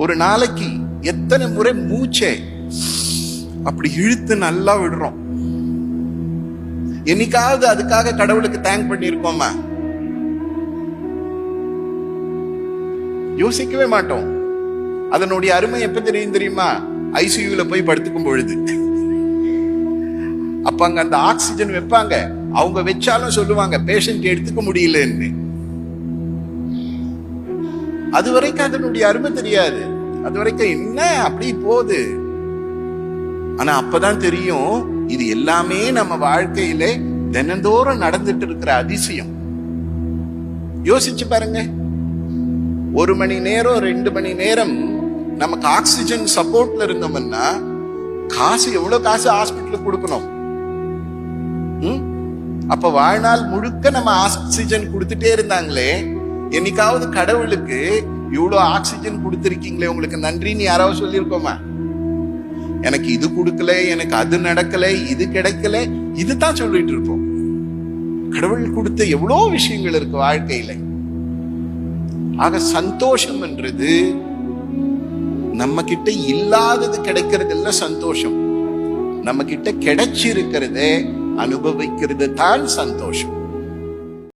ஒரு நாளைக்கு எத்தனை முறை மூச்சை அப்படி இழுத்து நல்லா விடுறோம்? என்னைக்காவது அதுக்காக கடவுளுக்கு தேங்க் பண்ணிருக்கோமா? யோசிக்கவே மாட்டோம். அதனுடைய அருமை எப்ப தெரியுமா? ஐசியூல போய் படுத்துக்கும் பொழுது. அப்ப அங்க அந்த ஆக்சிஜன் வைப்பாங்க, அவங்க வச்சாலும் சொல்லுவாங்க பேஷண்ட் எடுத்துக்க முடியலன்னு. அது வரைக்கும் அதனுடைய அருமை தெரியாது. அது வரைக்கும் என்ன அப்படி போகுது. ஆனா அப்பதான் தெரியும், இது எல்லாமே நம்ம வாழ்க்கையில தினந்தோறும் நடந்துட்டு இருக்கிற அதிசயம். யோசிச்சு பாருங்க, 1 மணி நேரம் 2 மணி நேரம் நமக்கு ஆக்சிஜன் சப்போர்ட்ல இருந்தோம்னா காசு எவ்வளவு காசு ஹாஸ்பிட்டலுக்கு கொடுக்கணும்? அப்ப வாழ்நாள் முழுக்க நம்ம ஆக்சிஜன் கொடுத்துட்டே இருந்தாங்களே, என்னைக்காவது கடவுளுக்கு இவ்வளவு ஆக்சிஜன் கொடுத்திருக்கீங்களே உங்களுக்கு நன்றின்னு யாராவது சொல்லியிருக்கோமா? எனக்கு இது கொடுக்கல, எனக்கு அது நடக்கல, இது கிடைக்கல, இதுதான் சொல்லிட்டு இருப்போம். கடவுள் கொடுத்த எவ்வளவு விஷயங்கள் இருக்கு வாழ்க்கையில. ஆக சந்தோஷம் என்றது நம்ம கிட்ட இல்லாதது கிடைக்கிறது இல்ல சந்தோஷம். நம்ம கிட்ட கிடைச்சிருக்கிறத அனுபவிக்கிறது தான் சந்தோஷம்.